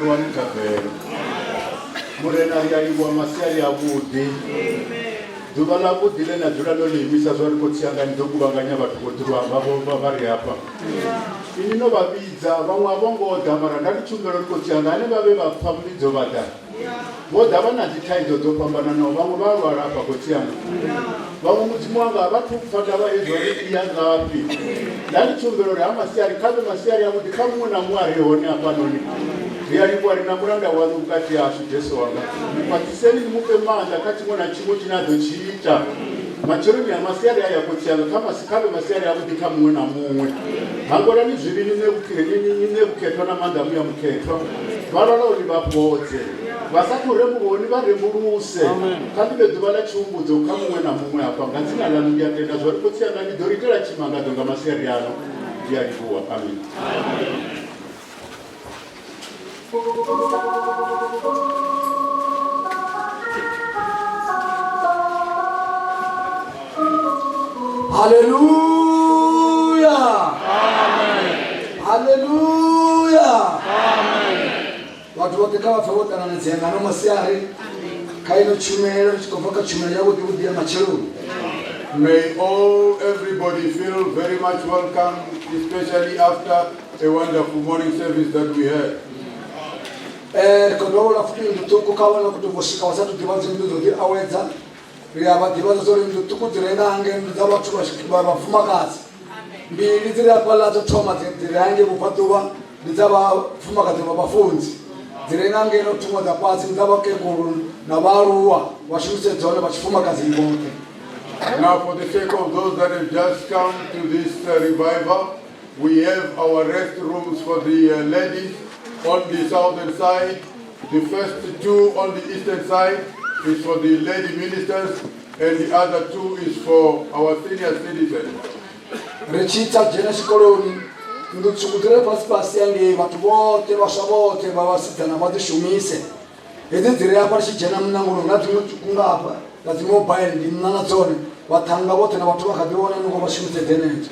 wa mkabelo murena ya iwa masiari ya budi duba la budi lena jura lo limisa zori kotsianga ndokubanganya batho kotirwa babo bari hapa ini no babiza bamwe abongoda mara ndali chumbero kotsianga ne babe baphamlidzo bada boda bana dithaidzo dzo pambana no bamwe balwala hapa kotsianga bamwe mutimwanga bathu kufata ba ezori ya ngapi ndali chumbero ya masiari kabe masiari ya budi kamwe na mwari hone hapa noni yalikuwa linamuranda wanu kati ya Yesu wanga patiseni mupe manda kati mwana chimo chinazo chiita machoroni ya masiari ya kotsianga kama sikabe masiari ya budi kamwe na mumwe hangora ni zvibini nebuketwa na manda muya muketwa varala uri vapodze vasakure muvoni varemuruse kandi beduva la chiumbudzo kamwe na mumwe apa nganzina lanu ndiyatenda zvari kotsianga ndidoritera chimangado ngamasiari ano ndiyalikuwa amen. Hallelujah. Amen. Hallelujah. Amen. Watu wote kama fawota na nzenga no masiari kaino chumero chikofoka chumero yabo kudia machero. May everybody feel very much welcome, especially after a wonderful morning service that we had. Kodola futi ndutuko kawana kutuvoshika wasatu tibazo nduzo aweza riyaba tibazo zori ndutuko direna ange ndaba tubashikibara bafuma kazi mbili zira kwala to toma tirange bupatuba ndaba fuma kazi babafunzi direna ange no tuma da pasi ndaba kekuru na baruwa washuse zone bachifuma kazi ibote. Now for the sake of those that have just come to this revival, we have our restrooms for the ladies on the southern side. The first two on the eastern side is for the lady ministers, and the other two is for our senior citizens. Rechita jeneshi koloni ndutsukutire pasi yange watu wote washabote bawasita na madishumise editire hapa shijana mnanguru natukunga hapa lazima mobile ndimnana zone watanga wote na watu wakabiona nuko bashimite deneje.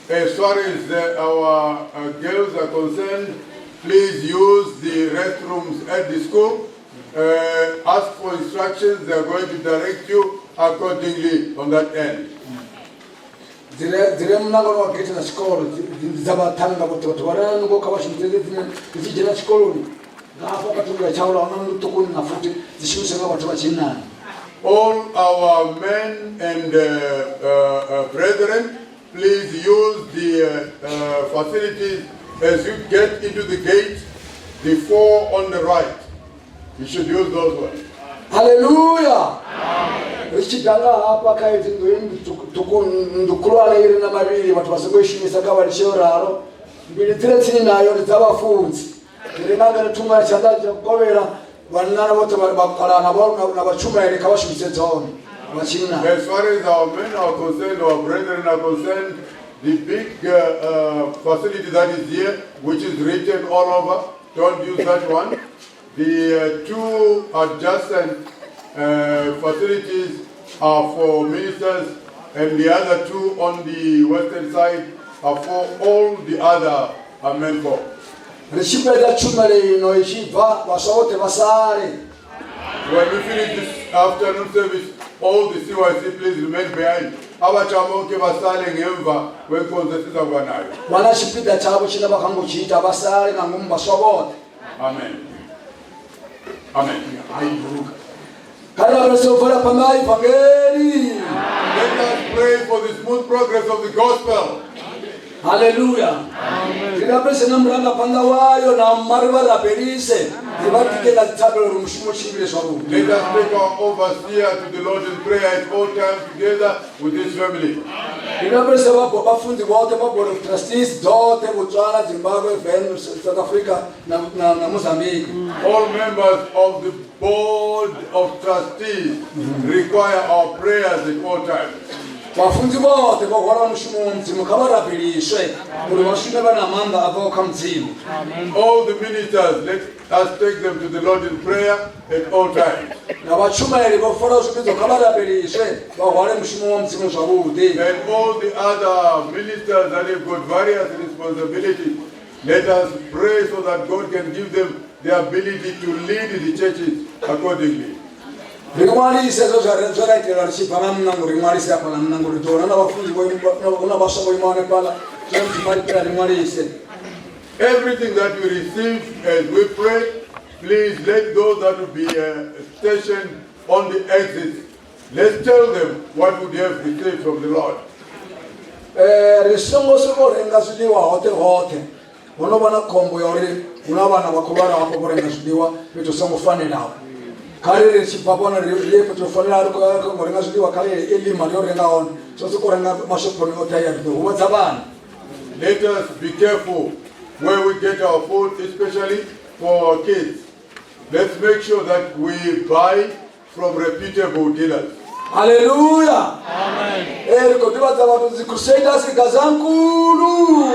As far as our girls are concerned, please use the restrooms at the school. Ask for instructions. They are going to direct you accordingly on that end. Dire mnangoro wakati na school zabatanga wote watu wana nuko kabashimite zijana school ngapo katunga chaula wana tukuni nafuti zishimuse watu wachina. All our men and brethren, please use the facilities as you get into the gate. The four on the right, you should use those ones. Hallelujah. Richidanga hapa kaiti ndukulala ile na mabili watu wasingoishimisa kama lishoraro mbili 13 nayo nzabafunzi ndinanga netumwa chandaje kukobera banana wote bakala na bachuma ile kabashimisa zone machina. As far as our men are concerned, our brethren are concerned, the big facility that is here, which is written all over, don't use that one. The two adjacent facilities are for ministers, and the other two on the western side are for all the other men folk. When we finish this afternoon service, all the CYC please remain behind. Abachamoke basale ngemva wenkonzo sizakuba nayo. Wanashipida chabo china bakangochita basale ngumba sobote. Amen. Amen. Let us pray for the smooth progress of the gospel. Hallelujah. Amen. Let us take our overseer to the Lord in prayer at all times together with his family. South Africa, Mozambique. All members of the board of trustees require our prayers at all times. All the ministers, let us take them to the Lord in prayer at all times. And all the other ministers that have got various responsibilities, Let us pray so that God can give them the ability to lead the churches accordingly. Rimwalise zvaitira richibva mnango rimwalise apa mnango ritora navafunzi unabasa voimane pala zvinotimaripira rimwalise. Everything that we receive as we pray, please let those that will be stationed on the exit, let's tell them what would have received from the Lord. Risongosoko renga zvidiwa hote hote unovana khombo yauri una vana vakulwara vako kurenga zvidiwa vetosangofanirawo kare richibvapona ripetofanira ari kurenga zvidiwa kare elima riorengaona zvose kurenga mashoponi otayarido huva dzavana. Let us be careful where we get our food, especially for our kids. Let's make sure that we buy from reputable dealers. Hallelujah. Amen. Erikotibaza abantu zicrusaders ikazankulu.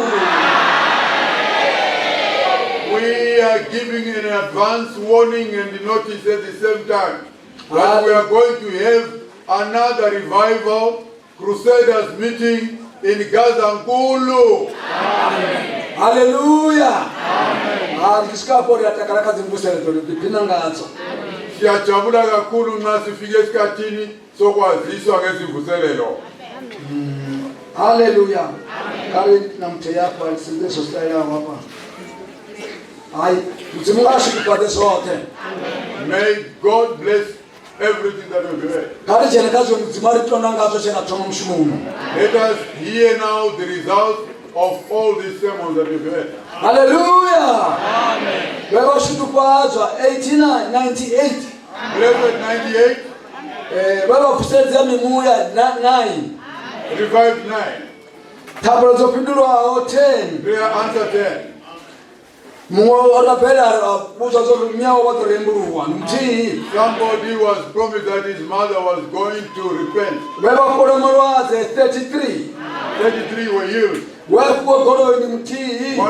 We are giving an advance warning and notice at the same time that we are going to have another revival Crusaders meeting in Gazankulu. Amen. Hallelujah. Amen. Ndisikapori atakaraka zimbusele pinangazo. Siyajabula kakhulu nasifike esikhathini sokwaziswa ngezimvuselelo. Hallelujah. Kale namthe yapha isinto style hapa. Hayi, mtsimulashi kupate sote. May God bless everything that we heard. Kale jene kazo mtsimari tonangazo chena toma mshumo uno. Let us hear now the result of all these sermons that we've heard. Hallelujah. Amen. Wewe shudupazwa 89 98. Blessed 98. Wewe kusenza mimuya 9. Revive 9. Tablo zopindulwa 10. Prayer answer 10. Somebody was promised that his mother was going to repent. 33. 33 were healed. One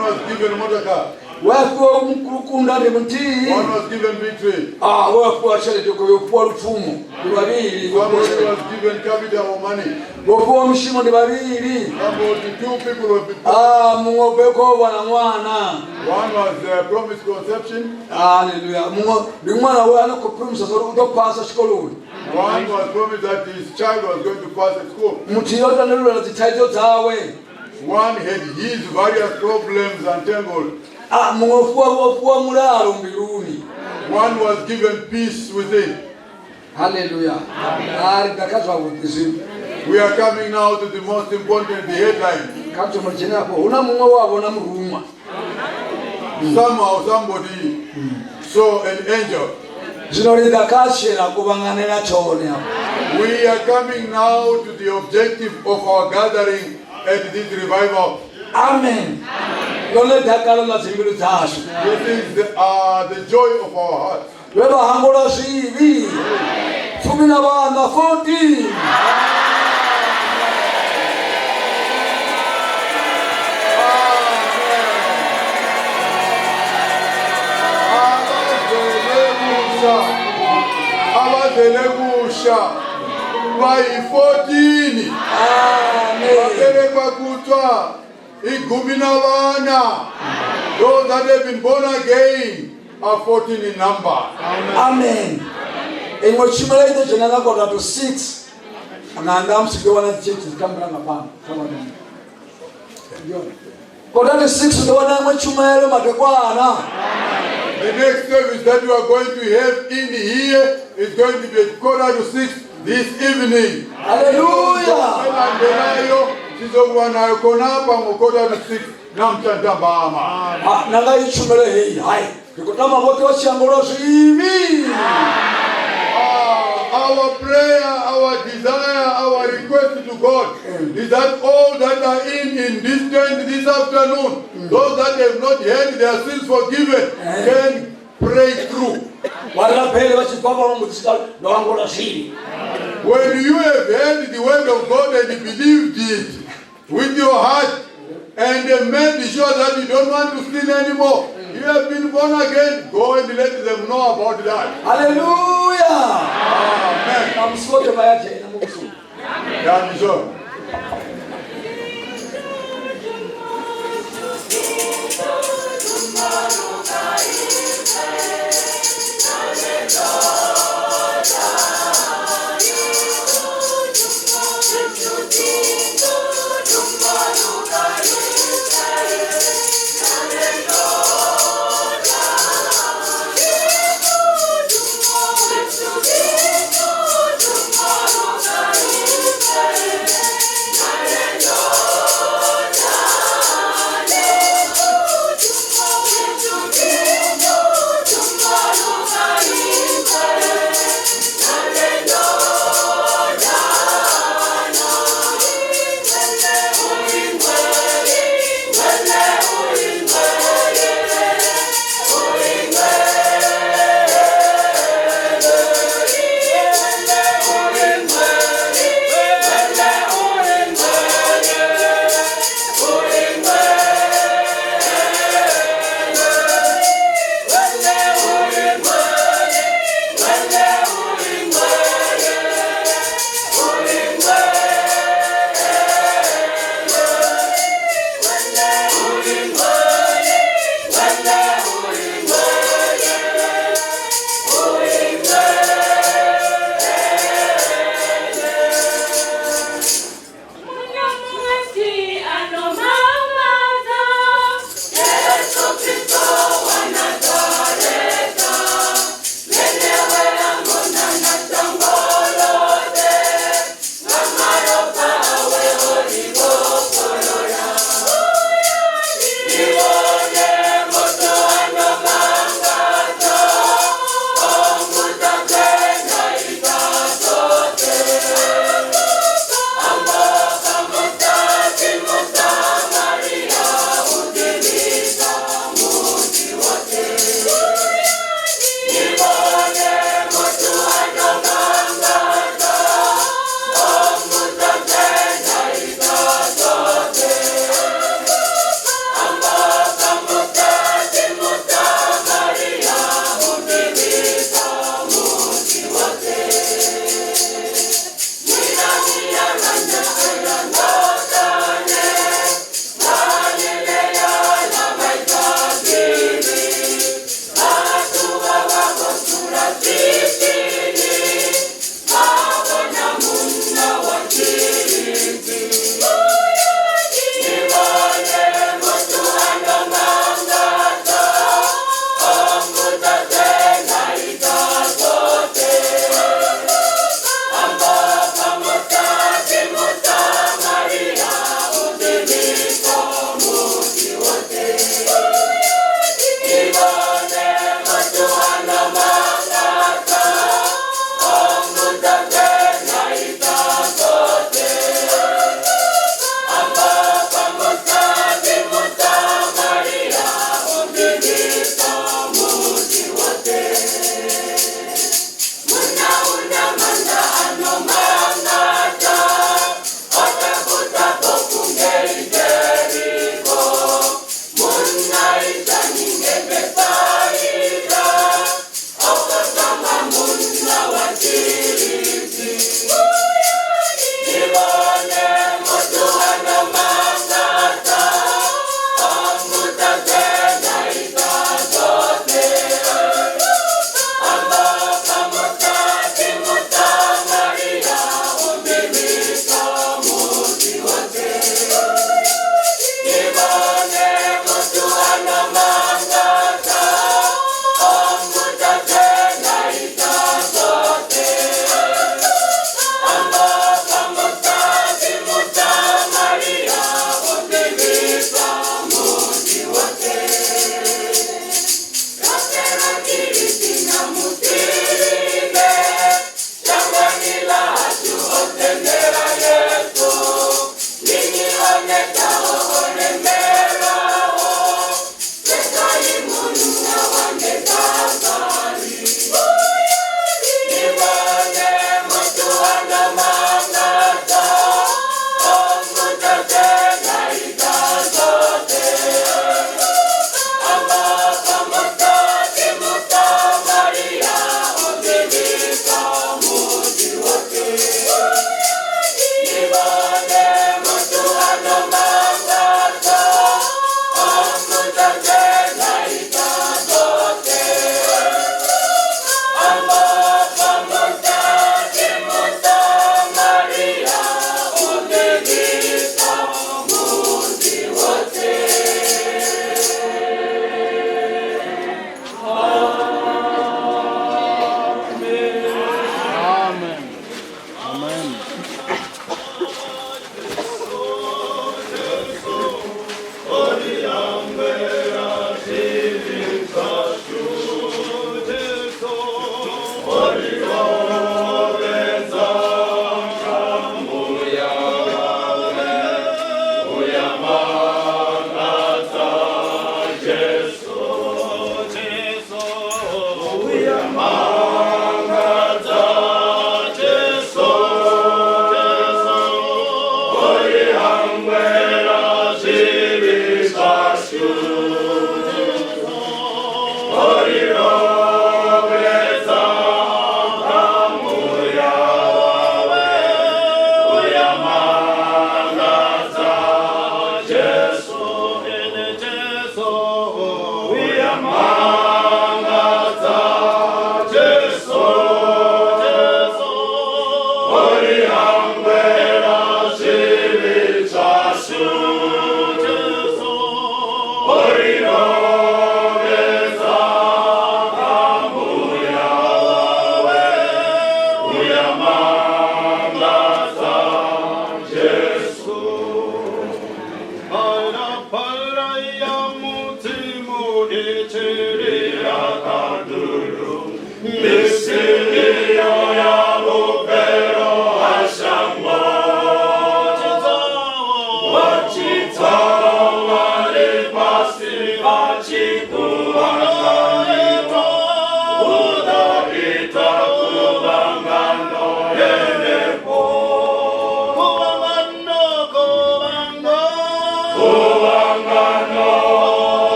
was given Mordecai. One was given victory. Somebody was given capital money. Somebody, 2 people were one was promised conception. Hallelujah. One was promised that his child was going to pass at school. One had his various problems untangled. One was given peace within. Hallelujah. We are coming now to the most important, the headline. Somehow somebody saw an angel. We are coming now to the objective of our gathering at this revival. Amen. This is the joy of our hearts. Abazelebusha bayi-14 baberekwa kuthiwa igumi nabana. Those that have been born again are 14 in number. Amen. In what you made the general got to 6 and I'm still one of the churches coming upon. Got to 6 the one I'm what you made The next service that you are going to have in here is going to be at 5:45 this evening. Hallelujah. Our prayer, our desire, our request to God is that all that are in this tent this afternoon, those that have not had their sins forgiven, can pray through. When you have heard the word of God and believed it with your heart and made sure that you don't want to sin anymore, you have been born again, go and let them know about that. Hallelujah. Amen.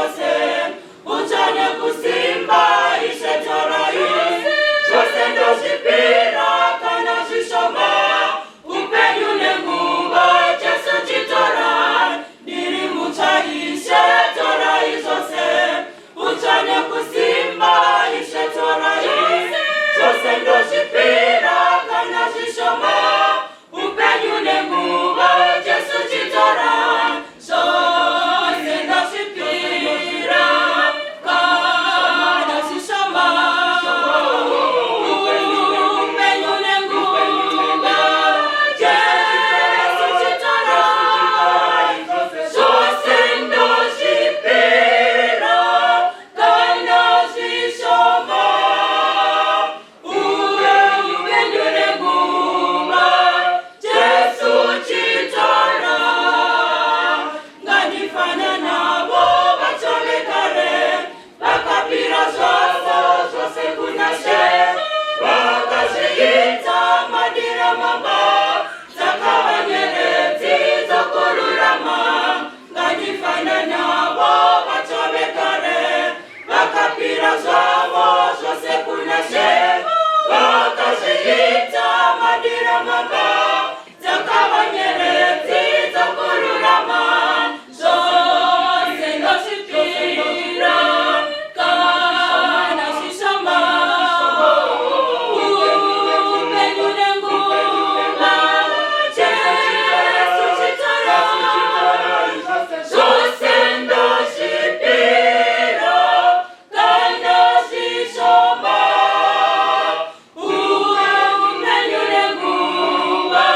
zose uchanye kusimba ishetoroi chose ndoshipira kana shishoma upenyune nguva Jesu chitora diri muchaishe torai zose uchanye kusimba ishetoroi chose ndoshipira kana shishoma upenyune nguva Jesu chitora zose ndoshipira kana shishoma upenyune nguva Jesu chitora zose ndoshipira kana shishoma upenyune nguva Jesu chitora nganifana nabo bachomekare bakapira zose kunashe bakaziyita madira mama zakabanyerezi zokururama nganifana nabo bachomekare bakapira zose kunashe bakaziyita madira mama zakabanyerezi zokururama zose ndoshipira kana shishama upenyune nguva Jesu chitora zose ndoshipira kana shishama upenyune nguva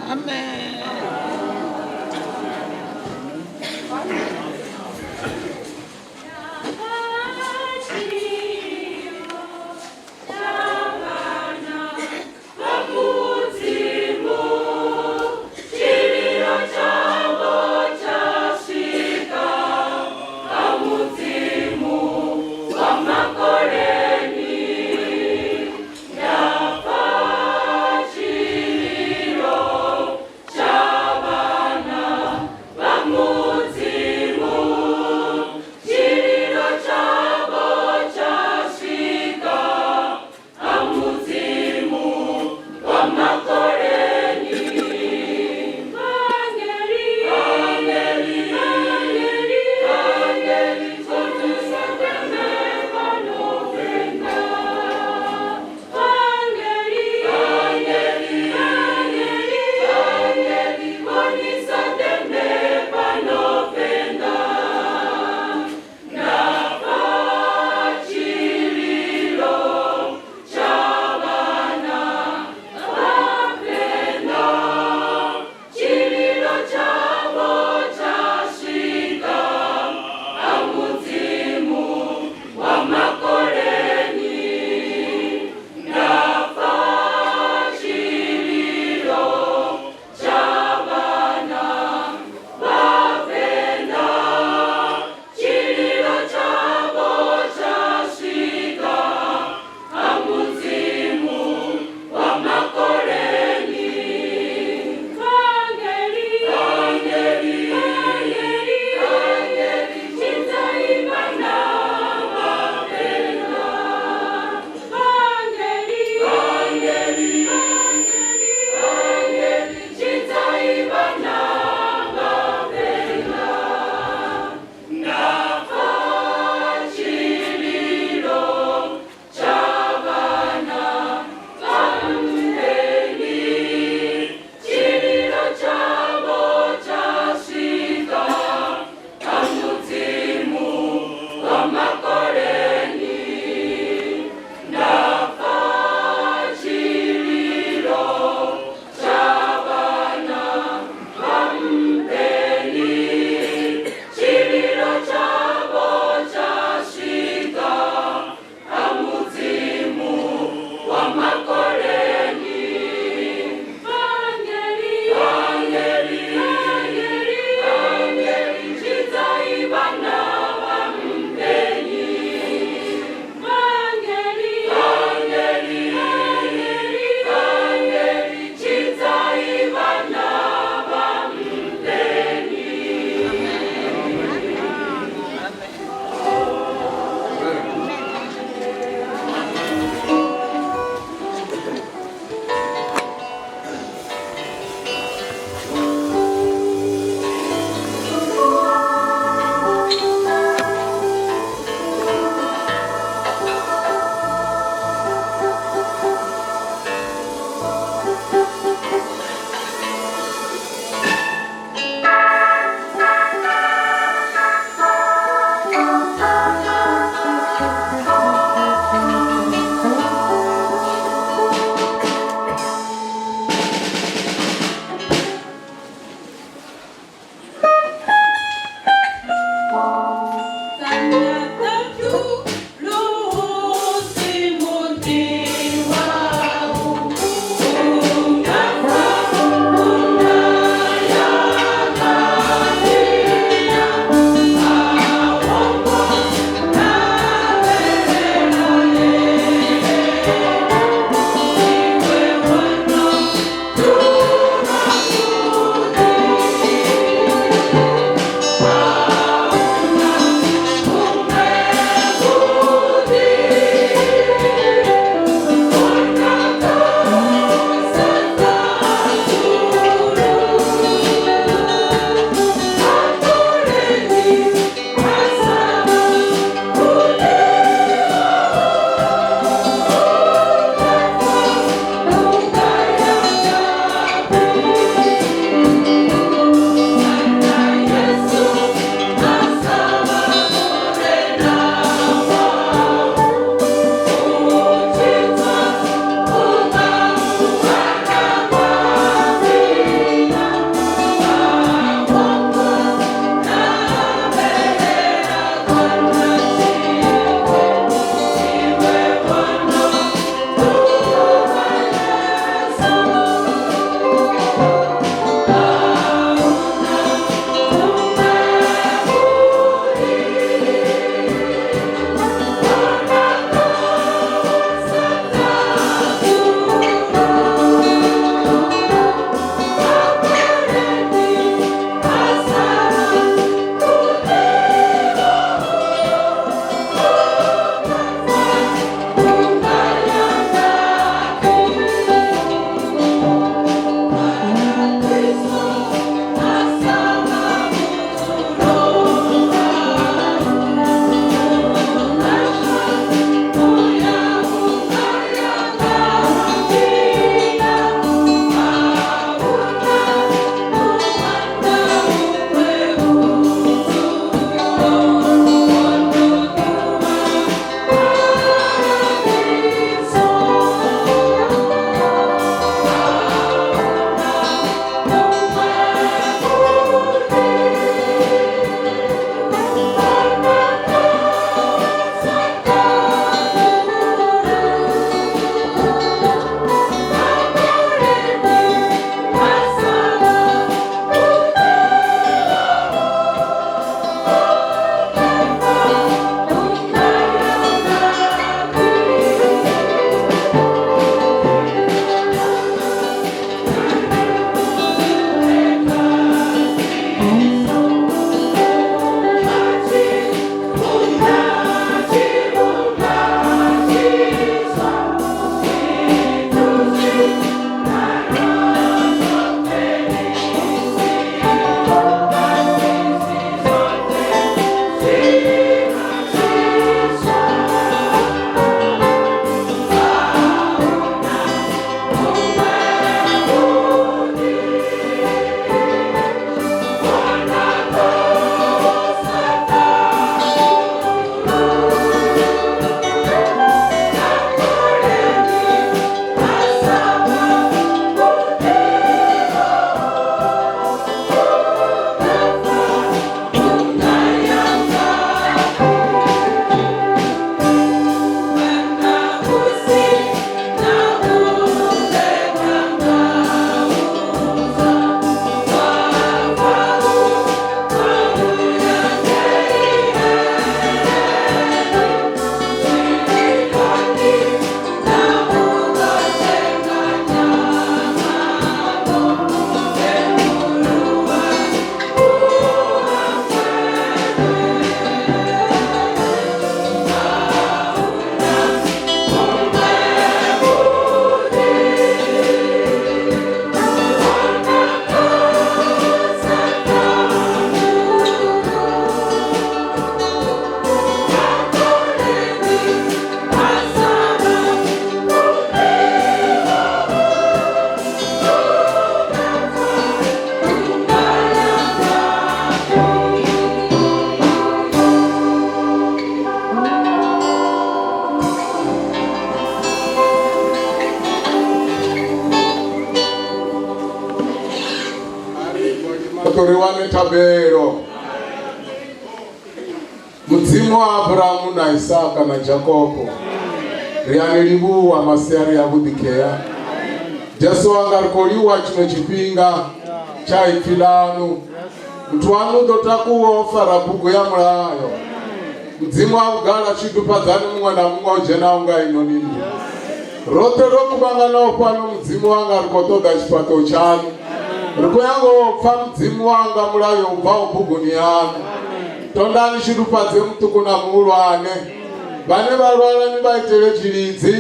Amen. Cha tori wane tabelo mudzimu wa Abrahamu na Isaka na Jakobo riani libuwa masiari ya budikeya Jesu wangarikoliwa chino chipinga cha ifilanu mtu wanu dotakuofa rabugu ya mlayo mudzimu wa ugala chitupadzani mwana mmoje na unga ino nini rote rokubangana opano mudzimu wanga rikotoda chipato chanu riko yango fa mudzimu wanga mulayo ubva ubuguni yanu tondani chirupadze mutukuna mulwane vane varwara ni vaitere chiridzi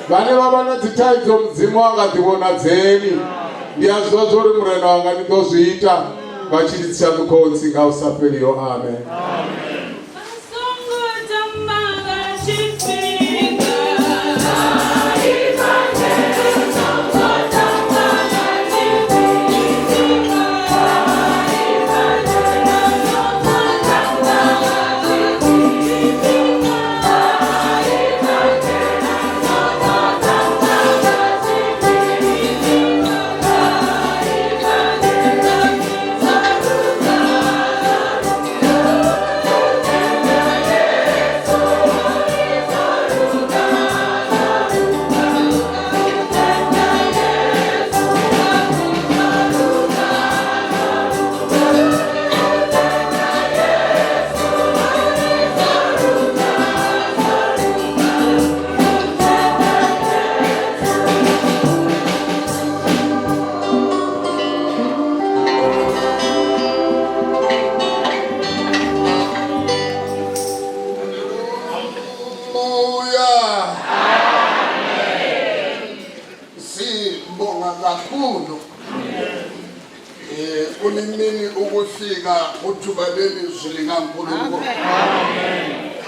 vane vavana dzitaidzo mudzimu wanga divona dzeni ndiyazvozvo uri murena wanga ndozviita vachiritsa mukonzi ngausaperiyo amen.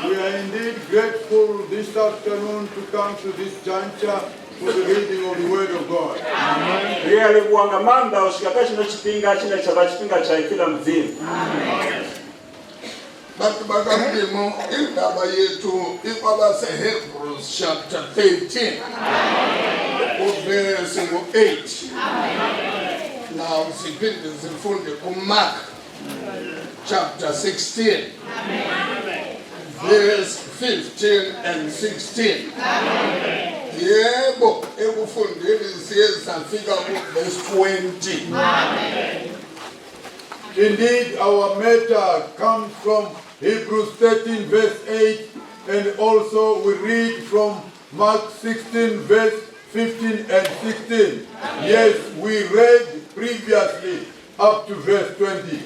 We are indeed grateful this afternoon to come to this juncture for the reading of the Word of God. Really kuangamanda ushikakashi no chipinga chine chapachipinga cha kila mzimu. But bakamdimo indaba yetu ikwabase Hebrews chapter 13 verse 8. Now siphinde sifunde kuMark chapter 16 verse 15 and 16. Yebo ekufundeni siye safika ku verse 20. Indeed, our matter comes from Hebrews 13 verse 8, and also we read from Mark 16 verse 15 and 16. Yes, we read previously up to verse 20.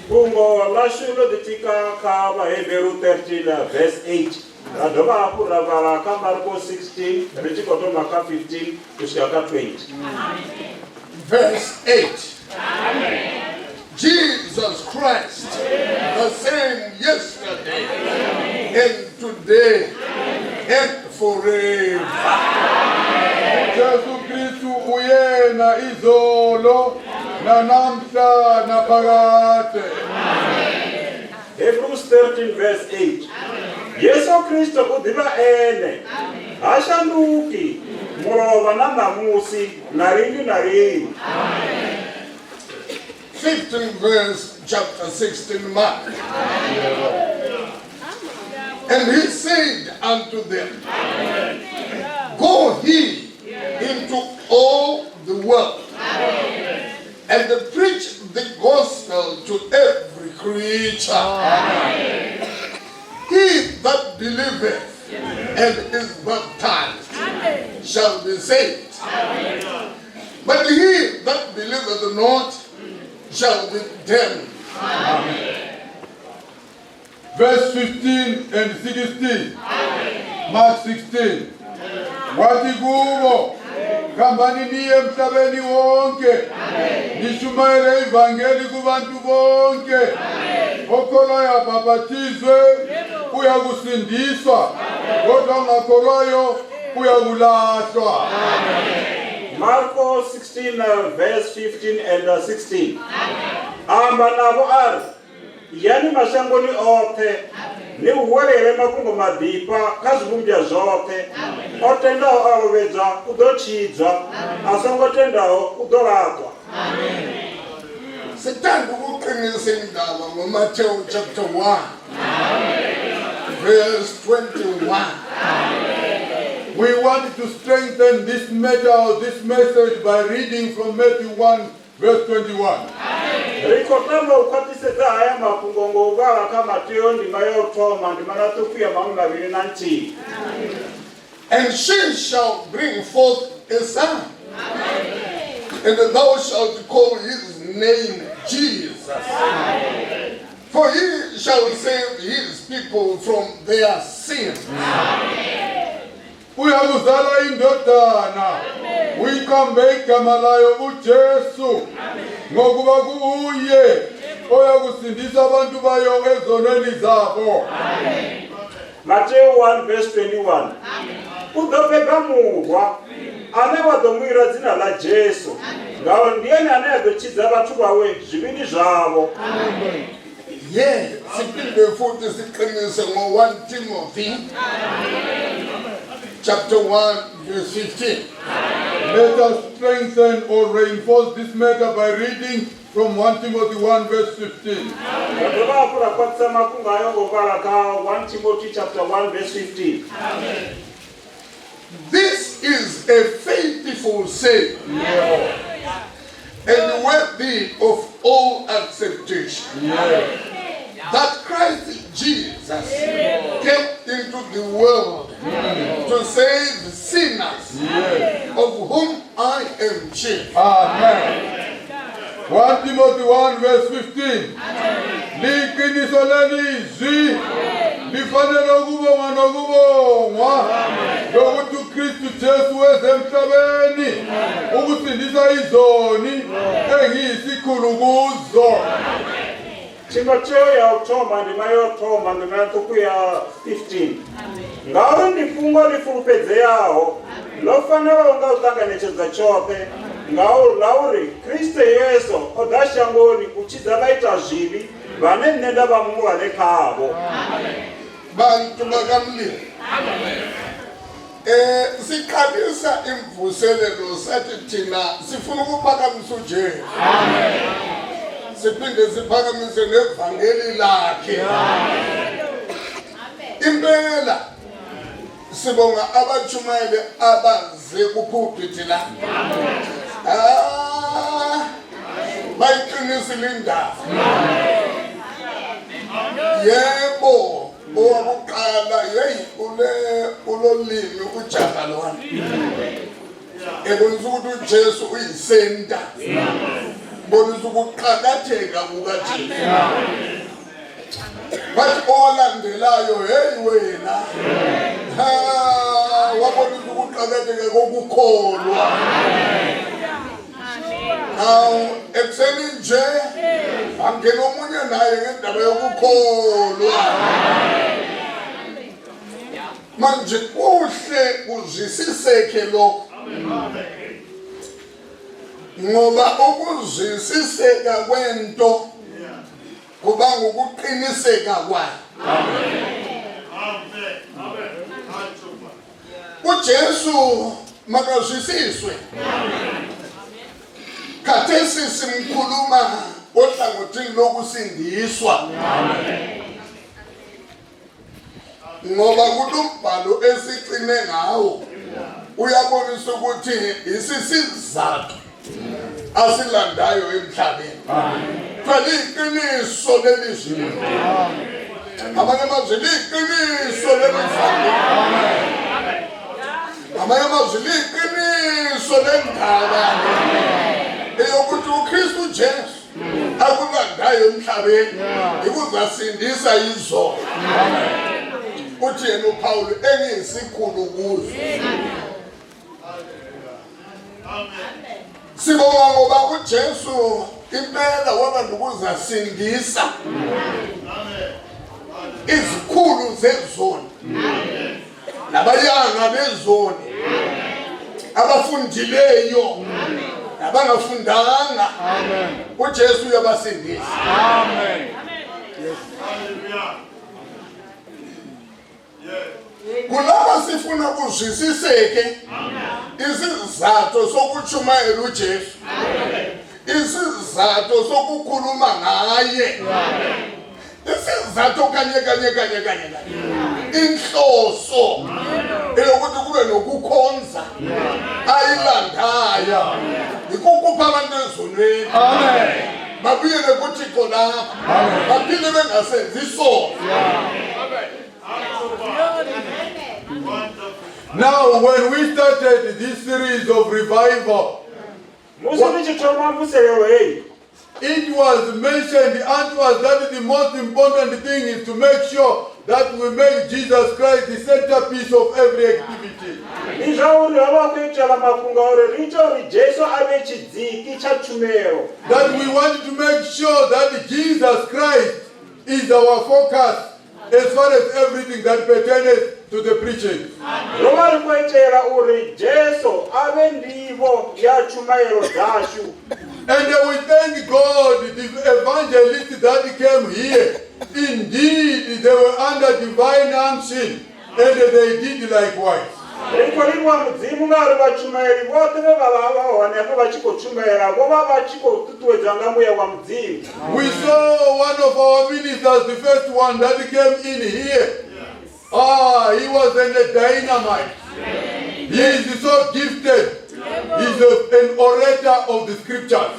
Kungo lashulo ditika ka Hebrew 13 verse 8. Radova apura ka Marko 16 ritiko Mark 15 kushika 20. Verse 8. Jesus Christ, the same yesterday and today and forever. Jesu Kristu uyena izolo na namhla na phakade. Hebrews 13 verse 8. Yesu Kristo udiba ene. Ashanduki. Mulova na namusi na ringi na ringi. 15th verse, chapter 16, Mark. And he said unto them, Go ye into all the world and preach the gospel to every creature. He that believeth and is baptized shall be saved. But he that believeth not shall be damned. Verse 15 and 16. Mark 16. Wati kubo kambani niye emhlabeni wonke nishumayele ivangeli kubantu bonke okholwayo abhaphathizwe uyakusindiswa kodwa ongakholwayo uyakulahlwa. Marko 16 verse 15 and 16. Amba nabo ari yani mashangoni othe ni uwelele makungo madipa kazvumbya zvote otendawo alovedzwa udochidzwa asongotendawo udolatwa. Sithanda ukuqinisa indaba ngoMathewu chapter 1 verse 21. We want to strengthen this matter, this message by reading from Matthew 1 verse 21. Rikotama ukwatisetsa haya mafungo ngobala kama tiyo ndima yothoma ndima natukuya mamuna vili nanti. And she shall bring forth a son. And thou shalt call his name Jesus. For he shall save his people from their sins. Uyakuzala indodana. Uyikhambe igama layo uJesu. Ngokuba kuye oyakusindisa abantu bayo ezonweni zabo. Matthew 1 verse 21. Udobeba murwa ane wadomwira dzina la Jesu. Ngawo ndiyeni ane adochidza vhathu vawe zvivini zvavo. Yeah, siphinde futhi siqinise ngo-1 Timothy chapter 1 verse 15. Let us strengthen or reinforce this matter by reading from 1 Timothy 1 verse 15. Ndova apura kwatisa mafungo ayo ngobala ka 1 Timothy chapter 1 verse 15. This is a faithful saying and worthy of all acceptation. That Christ Jesus came into the world to save sinners, of whom I am chief. Amen. 1 Timothy 1 verse 15. Liqiniso lelizwi lifanele ukubongwa nokubongwa lokuthi uKristu Jesu weze emhlabeni ukusindisa izoni engiyisikhulu kuzo. Timotheo yakuthoma ndima yothoma ndima yatukuya 15. Ngawo ndifungo lifulufedzeyaho lofanela unga utanganetshedza chope ngawo lauri Kristu Yesu odashangoni kuchidza vaita zvivi vane nenda vamuvale khavo. Bantu bakamlilo. Siqalisa imvuselelo sathi thina sifuna ukuphakamisa uJesu. Siphinde siphakamise nevangeli lakhe. Impela sibonga abatshumayeli abaze kupulpit la. Bayiqinisile indaba. Yebo, owakuqala ulolimi ujaha lwana. Ebonisa ukuthi uJesu uyisenta. Bonisa ukuqakatheka kukaJesu. Bathi olandelayo hey wena. Wabonisa ukuqakatheka kokukholwa. Ekseni nje angena omunye naye ngendaba yokukholwa. Manje kuhle kuzwisiseke lokho. Ngoba ukuzwisiseka kwento kuba ngokuqiniseka kwayo. uJesu makazwisiswe. Khathesi simkhuluma ohlangothini lokusindiswa. Ngoba kulombhalo esicine ngawo uyabonisa ukuthi isisizathu asilandayo emhlabeni. Phela iqiniso lelizwi. Amanye amazwi liqiniso lelizwi. Amanye amazwi liqiniso lendaba. Eyokuthi uKristu Jesu akulandayo emhlabeni ikuzasindisa izolo. Uthi yena uPaul engiyisikhulu kuzo. Sibonga ngoba uJesu impela waba nokuzasindisa izikhulu zezoni nabayanga bezoni abafundileyo nabangafundanga. uJesu uyabasindisa. Amen. Kulaba sifuna kuzwisiseke isizathu sokutshumayela uJesu. isizathu sokukhuluma ngaye. Isizathu kanye. Inhloso eyokuthi kube nokukhonza ayilandaya. Ikukupha abantu ezonweni. Amen. Babuyele kuThixo lapha. Baphinde bengasenzi isono. Now, when we started this series of revival, it was mentioned unto us that the most important thing is to make sure that we make Jesus Christ the centerpiece of every activity. That we want to make sure that Jesus Christ is our focus as far as everything that pertains to the preaching. And we thank God, the evangelists that came here, indeed they were under divine unction, and they did likewise. We saw one of our ministers, the first one that came in here. He was a dynamite. He is so gifted. He's an orator of the scriptures.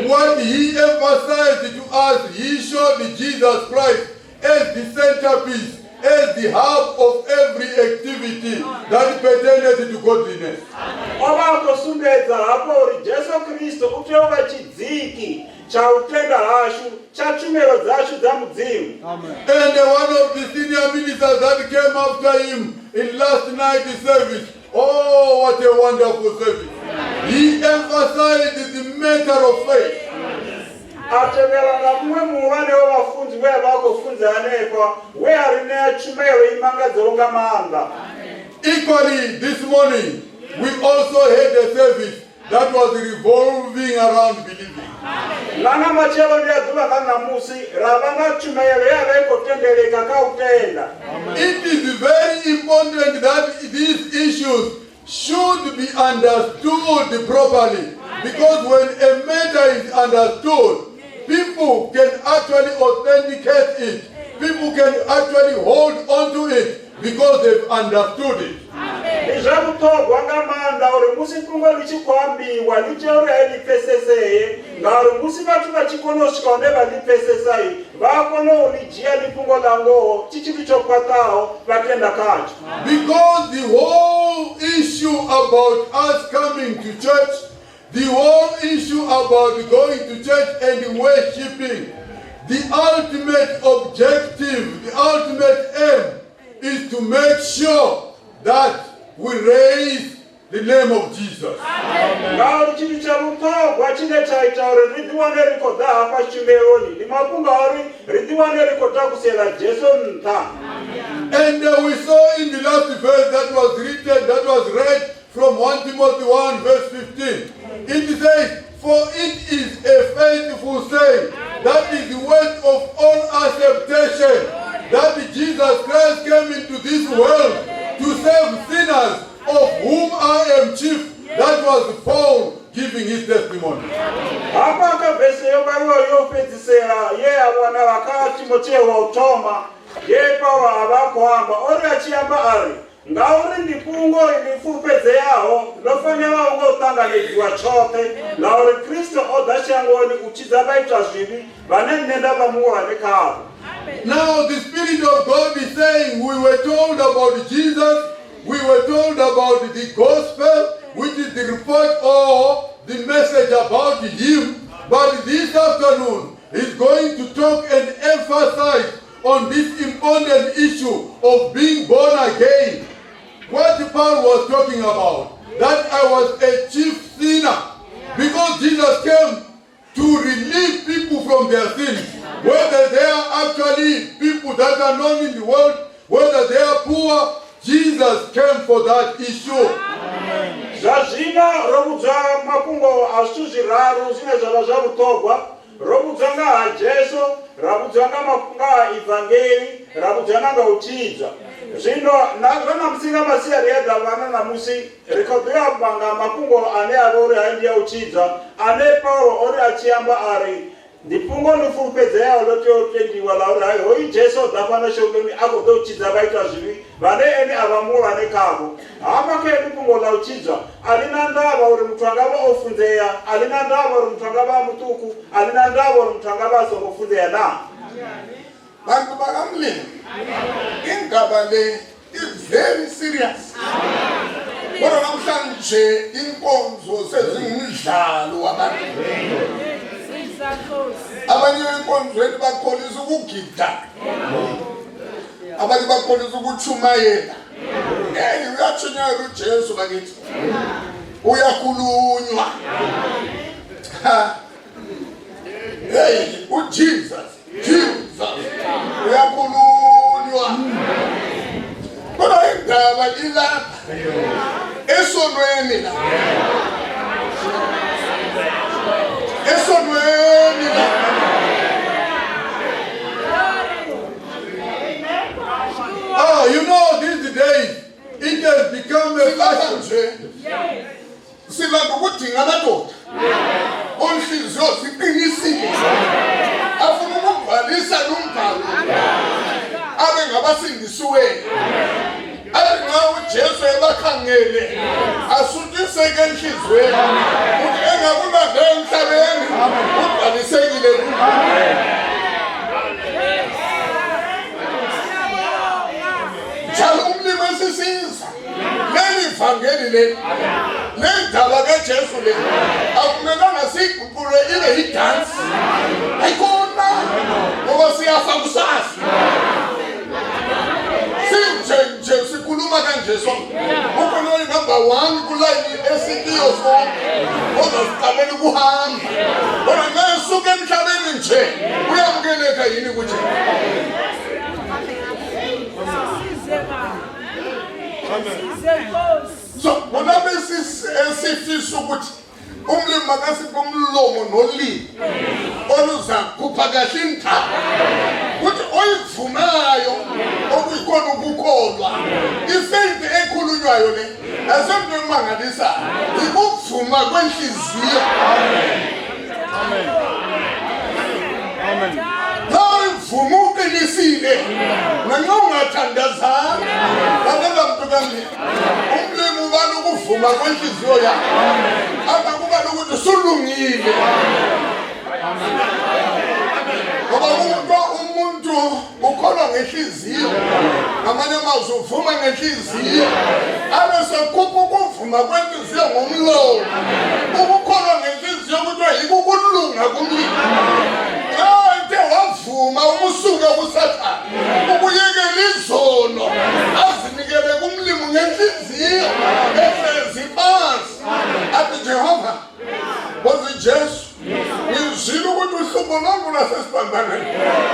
What he emphasized to us, he showed Jesus Christ as the centerpiece, as the hub of every activity that pertains to godliness. And one of the senior ministers that came after him in last night's service, oh, what a wonderful service. He emphasized the matter of faith. Equally, this morning, we also had a service that was revolving around believing. It is very important that these issues should be understood properly, because when a matter is understood, people can actually authenticate it. People can actually hold on to it because they've understood it. Because the whole issue about us coming to church, the whole issue about going to church and worshiping, the ultimate objective, the ultimate aim is to make sure that we raise the name of Jesus. And we saw in the last verse that was written, that was read from 1 Timothy 1 verse 15. It says, "For it is a faithful saying, that is worth of all acceptation, that Jesus Christ came into this world to save sinners, of whom I am chief." That was Paul giving his testimony. Ngauri ndipungo ilifupeze yao lofanyawa ungotanganizwa chote lauri Kristo odashangoni uchiza baitwa zvivi vanenenda vamuwane kavo. Now the Spirit of God is saying, we were told about Jesus, we were told about the gospel, which is the report or the message about him, but this afternoon he's going to talk and emphasize on this important issue of being born again. What Paul was talking about, that I was a chief sinner, because Jesus came to relieve people from their sins, whether they are actually people that are known in the world, whether they are poor. Jesus came for that issue. robudzwa ngaha Jesu, rabudzwa nga evangeli, rabudzwa nga uchiza. Zvino nazvana musinga masiyari yedza vana namusi rikodoya banga makungo ane avori haindi uchiza ane Paulo ori achiamba ari ndipungo nifurupedza yawo lototendiwa lauri hai hoi Jesu dafana shongemi agodochiza vaita zvivi vane ene avamura nekavo hama ke ndipungo la uchiza alina ndava uri muthu angava ofunzeya alina ndava uri muthu angava mutuku alina ndava uri muthu angava asongofunzeya na bantu bakamlimi indaba le is very serious. Kodwa namhlanje inkonzo sezingumdlalo wabantu. Abanye enkonzweni bakholisa ukugida. Abanye bakholisa ukuchumayela. Uyachunyela uJesu bakithi. Uyakhulunywa. uJesus. Uyakhulunywa. Kodwa indaba ilapha esonweni la. Esonweni la. Oh, you know, these days it has become a fashion. Silapha ukudinga amadoda onhliziyo ziqinisile afuna ukubhalisa lombhalo abe ngabasindisiweyo athi nxa uJesu ebakhangele asuthiseke enhliziyweni ukuthi engakulanda emhlabeni ubhalisekile njalo umlimi esisiza leli vangeli leli lendaba kaJesu le akumelanga siyiguqule ibe yidansi ayikhona ngoba siyafa kusasa sinje sikhuluma kanje so ukhona number 1 kulayini esikiyo sonke ozasiqabela ukuhamba kodwa nxa esuka emhlabeni nje uyamukeleka yini ukuthi so bona besifisa ukuthi umlimi makasiphe umlomo nolimi oluza kupha kahle indaba ukuthi oyivumayo okuyikhona ukukholwa ifaith ekhulunywayo le asemntu emangalisa ikuvuma kwenhliziyo. Amen. Amen. Vuma uqinisile nxa ungathandazanga lalela mntu kamli umlimi ubala ukuvuma kwenhliziyo yakho akakubala ukuthi sulungile ngoba umuntu ukholwa ngenhliziyo amanye amazwi uvuma ngenhliziyo abesekhupha ukuvuma kwenhliziyo ngomlomo ukukholwa ngenhliziyo kuthiwa yikukulunga kumlimi wavuma umusuka kuSathane ukuyekela izono azinikele kumlimi ngenhliziyo esezibazi athi Jehova wazi Jesu ngizile ukuthi uhlobo lwami lasesibambaneni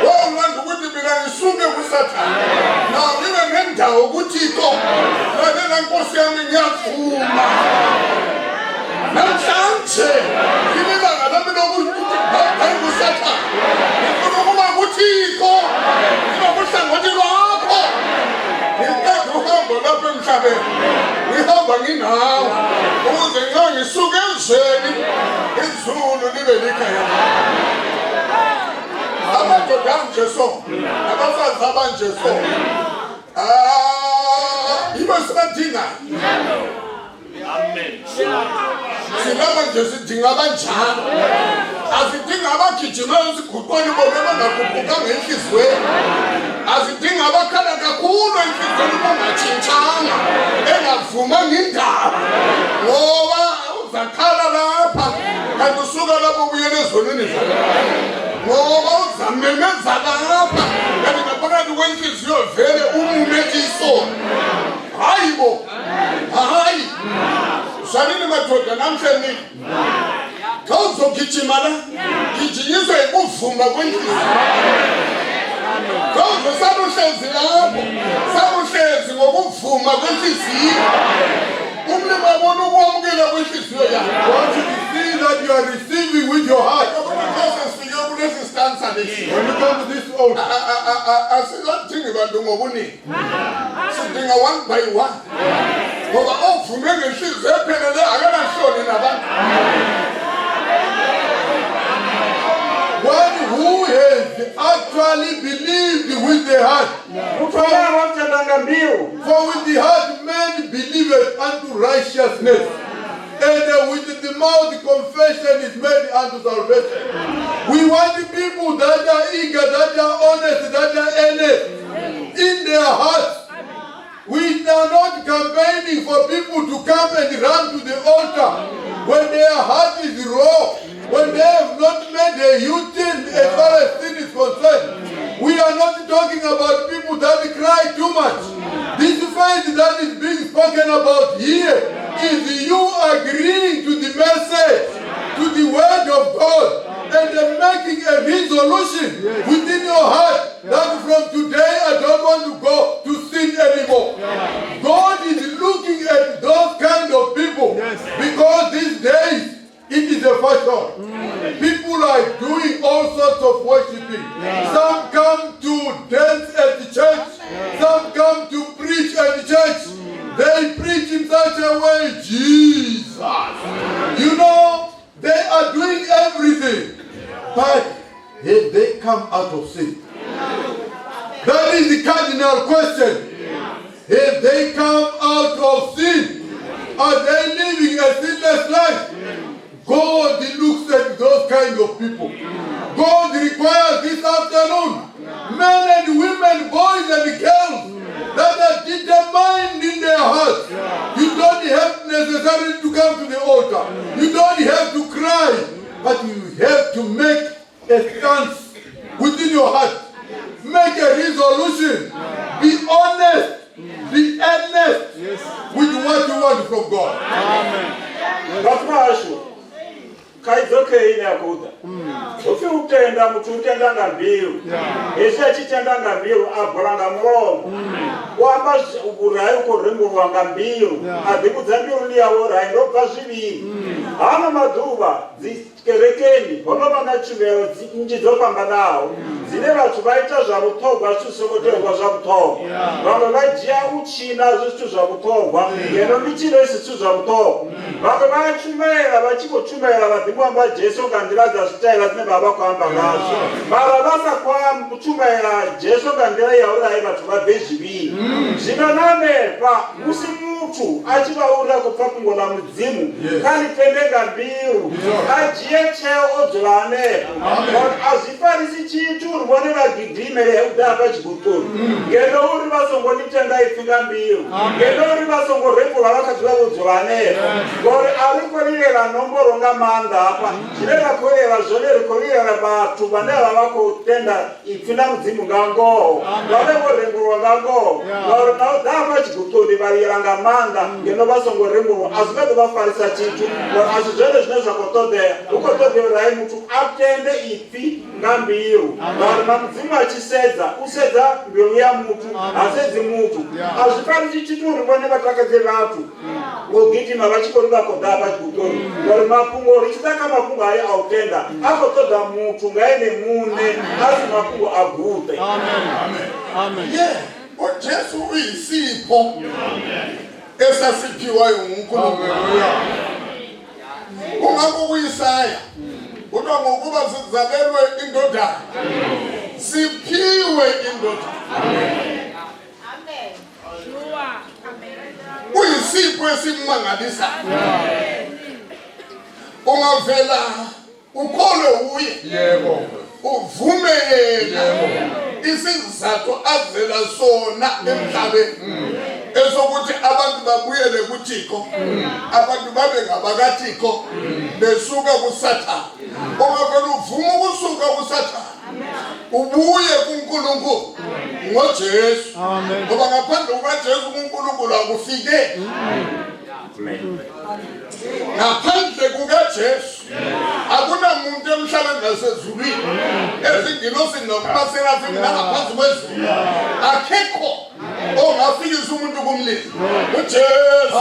wawulanda ukuthi mina ngisuke kuSathane nawo ngibe nendawo kuThixo lalela Nkosi yami ngiyavuma namhlanje ilanga lami lokuthi hayi kuSathane Thixo nginokuhlangothi lwakho ngicela uhambo lapha emhlabeni ngihamba nginawe ukuze nxa ngisuka ezweni izulu libe likhaya amadoda anje so abafazi abanje so yibo sibadingayo. Amen. Silapha nje sidinga kanjalo asidinga abagijimayo isiguqweni bonke bangaguquka ngenhliziyweni asidinga abakhala kakhulu enhliziyweni bangatshintshanga engavumanga indaba ngoba uzakhala lapha kanti usuka lapho ubuyela ezonweni zakho ngoba uzamemeza lapha kanti ngaphakathi kwenhliziyo vele umumethe isono hayi bo hayi Salini madoda namhlanje xa uzogijima la gijinyiswa yikuvuma kwenhliziyo xa uzosabuhlezi lapho sabuhlezi ngokuvuma kwenhliziyo umlimi abona ukwamukela kwenhliziyo yakhe see that you are receiving with your heart. When you come to this altar, asisadingi bantu ngobuningi sidinga one by one ngoba ovume ngenhliziyo ephelele akanahloni nabantu. one who has actually believed with the heart. For with the heart man believeth unto righteousness, and with the mouth confession is made unto salvation. We want the people that are eager, that are honest, that are earnest in their hearts. We are not campaigning for people to come and run to the altar when their heart is raw, when they have not made a U-turn as far as sin is concerned. We are not talking about people that cry too much. This faith that is being spoken about here is you agreeing to the message, to the word of God, and making a resolution within your heart that from today I don't want to go to sin anymore. God is looking at those kind of people because these days it is a fashion. People are doing all sorts of worshiping. Some come to dance at the church. Some come to preach at the church. They preach in such a way, Jesus. You know, they are doing everything. But have they come out of sin? That is the cardinal question. Have they come out of sin? Are they living a sinless life? God looks at those kind of people. God requires this afternoon men and women, boys and girls that are determined in their hearts. You don't have necessarily to come to the altar. You don't have to cry, but you have to make a stance within your heart. Make a resolution. Be honest. Be earnest with what you want from God. Amen. Kaizoke ine akuda. Ufi utenda mtu utenda ngambiru. Ese chitenda ngambiru abranga mromo. Wamba uburai uko rengo wa ngambiru. Adiku zambiru ni awora ndo kazibiri. Ana maduba zikerekeni. Ono banachimero njizo pambanao. Zine batu baita za butogwa susogotwa za butogwa. Bano bajia uchina zustu za butogwa. Geno michiro isi za butogwa. Bano bachumera bachiko chumera Mwamba Jesu kandila za style atne baba kwa mbagazo. Barabasa kwa mchuma ya Jesu kandila ya ura eba tuba bejibi. Zina nane pa musimutu achiba ura kupapungo na mzimu. Kani pendenga mbiru. Ajie cheo ojulane. Azifarisi chichuru mwone wa gidime ya udaba jibuturu. Geno uri basongo nitenda ifinga mbiru. Geno uri basongo repu wawaka tuba ojulane. Gore aliko lile la nomboro nga manda. Chileka kwela zonere kwela batu bandela bako tenda ifina mzimu ngango bale borengo ngango bale na daba chikutoni bali yanga manda ngeno basongo rembo azube bafarisa chitu azujele zinaweza kotode uko tode rai mtu atende ifi ngambiru bale na mzimu achiseza useza mbio ya mtu azezi mtu azufari chitu ribone batakaze batu ngogiti mabachiko ribako daba chikutoni bale mapungo kama mapungo haya autenda hapo toda mtu ngaene mune hasi mapungo agute. Amen. Yeah. But Jesu uyisipho esasiphiwayo nguNkulunkulu. Ungakho kuyisaya kodwa ngokuba sizabelwe indodana siphiwe indodana. Amen. Uyisipho esimangalisayo. Ungavela ukholwe uye Yebo. uvume yena isizathu avela sona emhlabeni esokuthi abantu babuyele kuThixo abantu babe ngabakaThixo besuka kuSathane. Ungavela uvume ukusuka kuSathane ubuye kuNkulunkulu ngoJesu ngoba ngaphandle kukaJesu kuNkulunkulu akufike. Ngaphandle kukaJesu akunamuntu emhlabeni nasezulwini ezingilosi nokubaserafim nangaphansi kwezulu akekho ongafikisa umuntu kumlilo uJesu.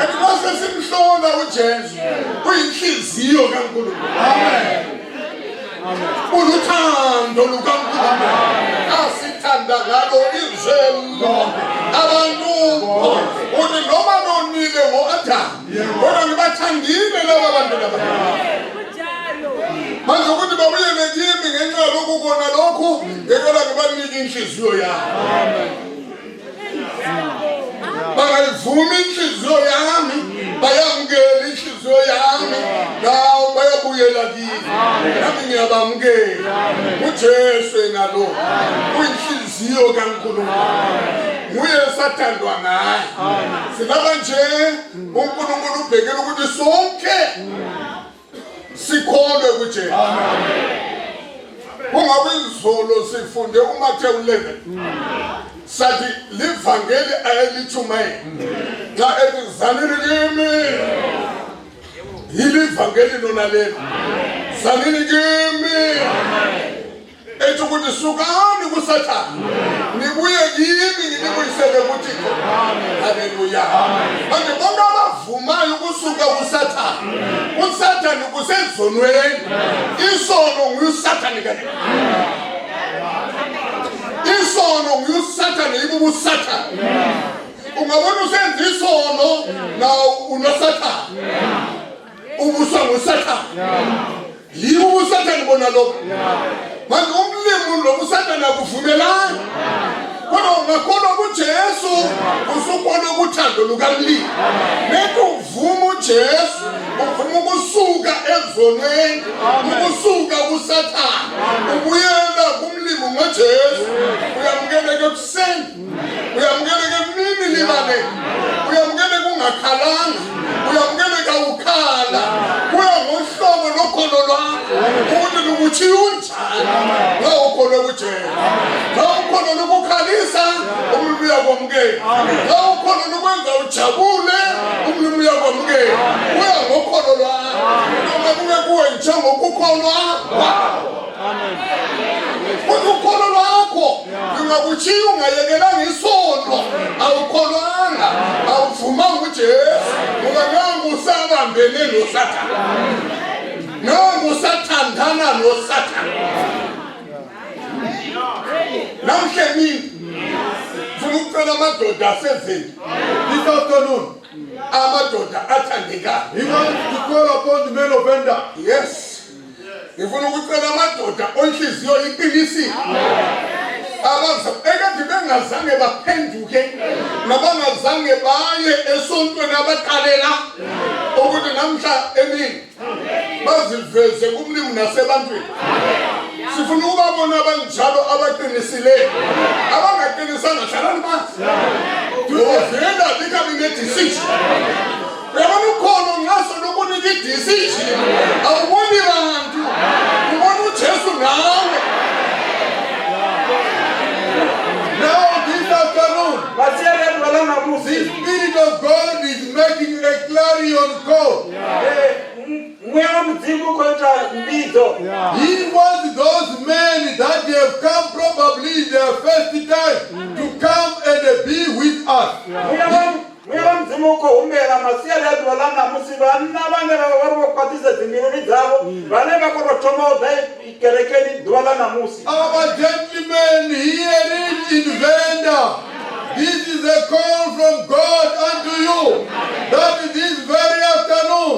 Ekumase simhlola uJesu kuyinhliziyo kaNkulunkulu. Amen. Uthando lukaNkulunkulu asithanda ngalo izelo abantu uthi noma nonile ngo-Adam kodwa ngibathandile laba bantu laba. Manje ukuthi babuyele kimi ngenxa yalokhu kona lokhu ngekela ngibanike inhliziyo yami. Bangayivumi inhliziyo yami bayamukela inhliziyo yami nawo bayabuyela kimi nami ngiyabamukela uJesu enalo kuyinhliziyo kaNkulunkulu nguye sathandwa ngaye. Silaba nje uNkulunkulu ubhekela ukuthi sonke sikholwe kuJesu. Kungabizolo sifunde uMathewu 11 sathi livangeli ayelithumayo xa elizanini kimi yilivangeli lona lelo zanini kimi ethi ukuthi sukani kuSathane nibuye kimi ngibuyisele kuThixo. Haleluya. Manje bonke abavumayo ukusuka kuSathane, uSathane kusezonweni, isono nguyuSathane kanti. Isono nguyuSathane ibubuSathane. Ungabona usenza isono na unoSathane. Ubuswa nguSathane. Yibo uSathane bona lokho. Manje umlimo lo uSathane akuvumelani. Kodwa ungakholwa kuJesu usukholwa kuthando lukaMlimi. Nekho uvuma uJesu uvuma ukusuka ezonweni ukusuka kuSathane ubuyela kumlimi ngoJesu. Uyamukeleke ekuseni, uyamukeleke emini libane, uyamukeleke ungakhalanga, uyamukeleke ukhala. Kuya ngohlobo lokholo lwakho ukuthi lukuthi unjani la ukholwe kuJesu. La ukholwe lokukhalisa umlimi uyakwamukela. La ukholwe lokwenza ujabule umlimi uyakwamukela. Kuya ngokholo lwakho noma kube kuwe njengokukholwa kwakho. Ukholo lwakho lungakuchiya ungayekelanga isono awukholwanga awuvumanga uJesu ngoba nangu usabambene noSathane. Nangu usathandana noSathane. Namhle mina funa ukucela amadoda asezweni This afternoon, amadoda athandekayo. he wants to call upon the men of Enda. Yes. Ngifuna ukucela amadoda onhliziyo iqinisile. Ekade bengazange baphenduke nabangazange baye esontweni abaqalela ukuthi namhla emini baziveze kumlimi nasebantwini. Sifuna ukubabona abanjalo abaqinisileyo. Abangaqinisanga hlalani phansi. Uyovela likabinet decision. Uyabona ukholo ngaso lokunika i-decision awuboni bantu ubona uJesu nawe. Now this afternoon, the Spirit of God is making a clarion call. He wants those men that have come probably their first time to come and be with us. Our gentlemen here in Venda, this is a call from God unto you that this very afternoon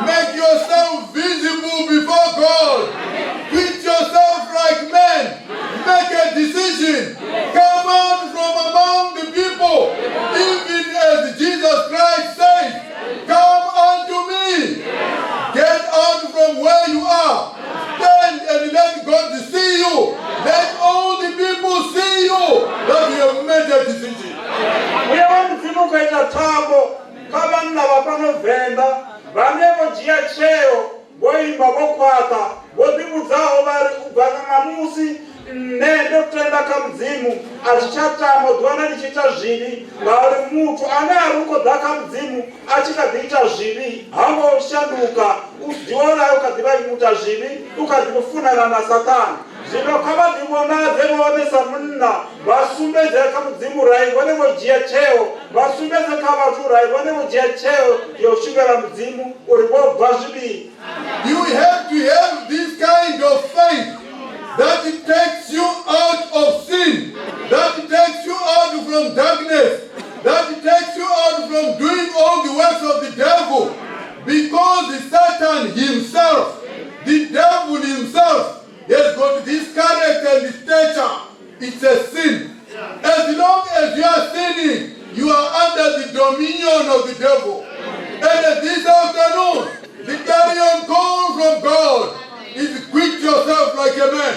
make yourself visible before God. Treat yourself like men. Make a decision. Come out from among the people. Even as Jesus Christ says, come unto me. Get out from where you are. Stand and let God see you. Let all the people see you that you have made a decision. Boimba bokwata bodibudzaho vari kubva namusi nedokutenda kamdzimu azvichatama dwana richiita zvivi ngauri mutu ane ari ukodhaka mdzimu achikadhiita zvivi hangoshanduka udhiwonayo ukadhiva imuta zvivi ukadhifunana naSatani zvino kavadzivonadze vaonesa munna vasumbedze kamudzimu rai vone vojiya cheo vasumbedze kavathu rai vone vojiya cheo yoshuvela mudzimu uri vobva zviviri. You have to have this kind of faith that it takes you out of sin, that it takes you out from darkness, that it takes you out from doing all the works of the devil. Because Satan himself, the devil himself, has got this character and this nature. It's a sin. As long as you are sinning, you are under the dominion of the devil. And this afternoon, the carrion call from God is quit yourself like a man.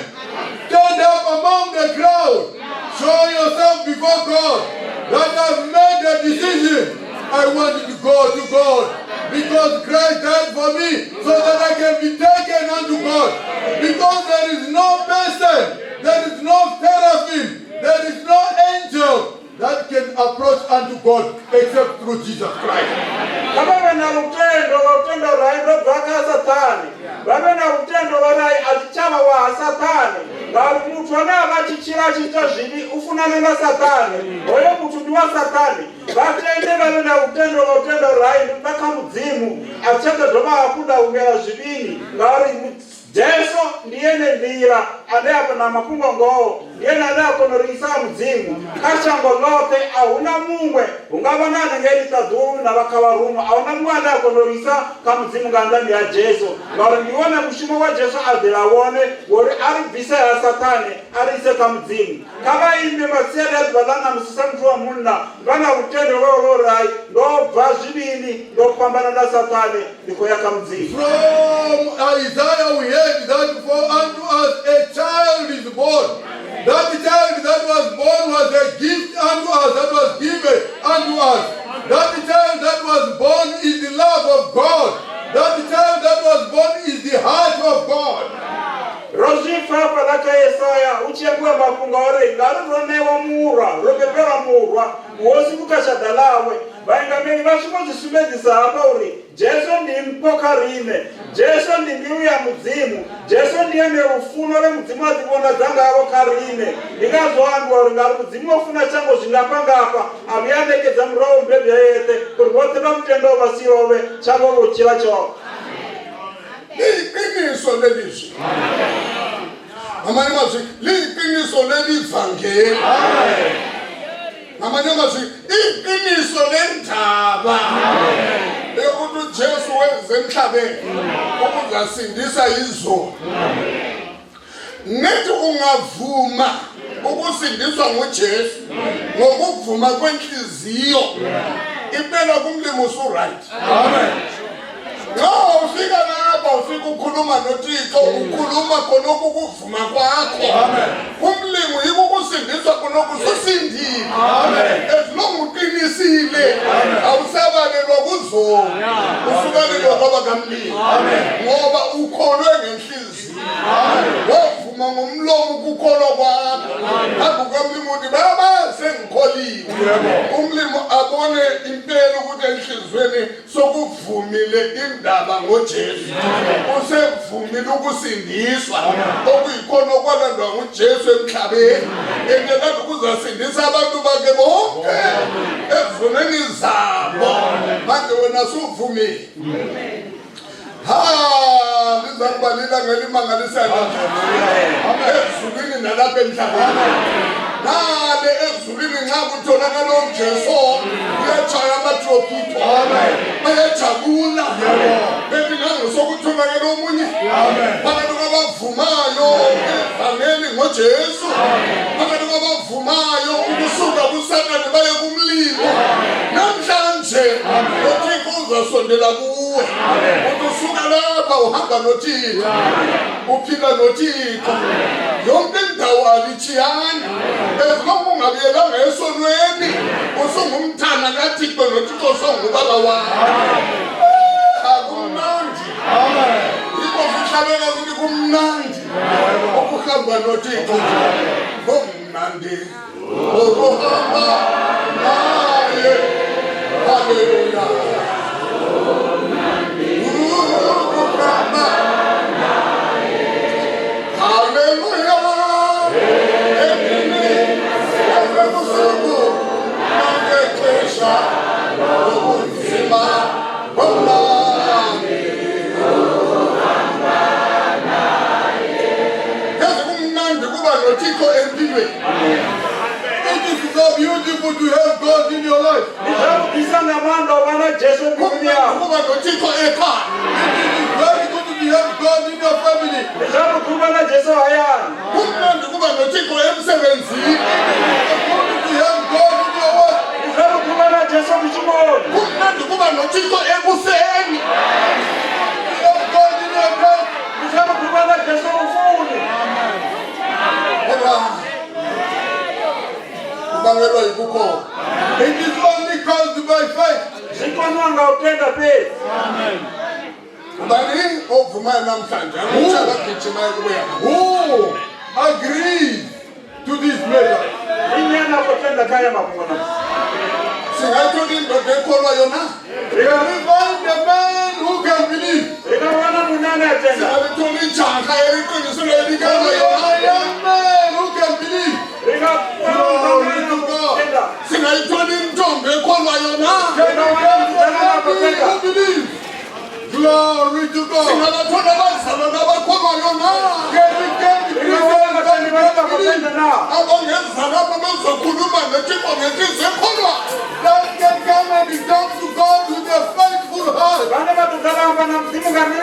Stand up among the crowd. Show yourself before God that I've made a decision. I want to go to God because Christ died for me so that I can be taken unto God. Because there is no person, there is no seraphim, there is no angel that can approach unto God except through Jesus Christ. Jesu ndiye ndira anapo na mafungo ngoo ndiye anakonorisa mudzimu kashango lote auna mumwe ungabana ngeli taduru na bakabarumu auna mwana akonorisa kamudzimu ngandani ya Jesu ngaro ndiona mushimo wa Jesu adilawone wori ari visa ya satani ari se kamudzimu kaba ime masere balana musamu wa munna bana utendo lo rai ndo vazibini ndo pambana na satani ndiko ya kamudzimu. From Isaiah we heard that for unto us a child is born. That child that was born was a gift unto us, that was given unto us. That child that was born is the love of God. That child that was born is the heart of God. Rojifa palaka Yesaya uchekwe mapungore ngaruronewa mura rokepera murwa wosi kukashadalawe vaingamiri vachimozvisumedzisa hapa uri Jesu ndi mpokarine Jesu ndi mbiru ya mudzimu Jesu ndiye nerufuno remudzimu adzivona dzanga avo karine ndingazoambwa uri ngari mudzimu ofuna chango zvingapangapa amuyandekedza murovo mbebya yete kuti vose vamutendo vasirove chango vochira chavo. Liqiniso lelizwi. Amanye amazwi liqiniso lelivangeli. Amanye amazwi iqiniso lendaba. Ukuthi Jesu wenze emhlabeni ukuzasindisa izolo. Nethi ungavuma ukusindiswa nguJesu ngokuvuma kwenhliziyo impela kumlimo usuright. Amen. No, ufika lapha ufika ukhuluma noThixo ukhuluma khonokho ukuvuma kwakho. Amen. Kumlimo yiko ukusindiswa khonokho usindile. Amen. Esilongu uqinisile awusabalelwa kuzo. Usubalelwa kwaba kamlimo. Amen. Ngoba ukholwe ngenhliziyo. Amen. Wavuma ngomlomo ukukholwa kwakho. Akukamlimo uthi baba sengikholiwe. Umlimo abone impela ukuthi enhlizweni sokuvumile indaba ngoJesu usevumile ukusindiswa okuyikhona okwalandwa nguJesu emhlabeni endlela ukuzasindisa abantu bakhe bonke ezoneni zabo manje wena suvumile. Lizakubalila ngelimangalisayo ezulwini nalapha emhlabeni nale ezulwini nxa kutholakala uJesu uyatshaya amatrofito bayajabula belingangesokutholakala omunye phakathi kwabavumayo evangeli ngoJesu phakathi kwabavumayo ukusuka kusatani baye kumlilo namhlanje uThixo uzasondela kuwe usuka lapha uhamba noThixo uphila noThixo yonke indawo alichiyana ezilokhu ungabuyelanga esonweni usungumthana kaThixo noThixo songubaba wakho. Akumnandi. Yiko kuhlabela ukuthi kumnandi ukuhamba noThixo kumnandi ukuhamba naye. Hallelujah. Hallelujah. nothixo empilweni. It is so beautiful to have God in your life. ndizakubvisa ngamanda wana jesu muviri yako Kuba nothixo ekhaya. It is very good to have God in your family. ndizakukhuluma na jesu hayani Kumnandi kuba nothixo emsebenzini. Good to have God in your work. ndizakukhuluma na jesu kuchikoni Kumnandi kuba nothixo ekuseni. Have God in your life. ndizakukhuluma na jesu ufuni Kubangelwa yikukho. It is only caused by faith. zvikonwa ngautenda pezi Ubani ovumayo namhlanje akagijima kubuya. Who agrees to this measure? inyana kutenda kaya makona Singatholi indoda ekholwayo na. We find a man who can believe. ikawana munane atenda Singalitholi ijaha eliqinisile A elikholwayo na. young man who can believe. ikatenda Singayitholi intombi ekholwayo na. Who believes? Glory to God. Singabathola abazalwane abakholwayo na. Can we get the Christians that believe? Abangezala apha bezokhuluma neThixo ngenhliziyo ekholwayo. That can come and talk to God with a faithful heart. vana vatutalamba na mzimu kamili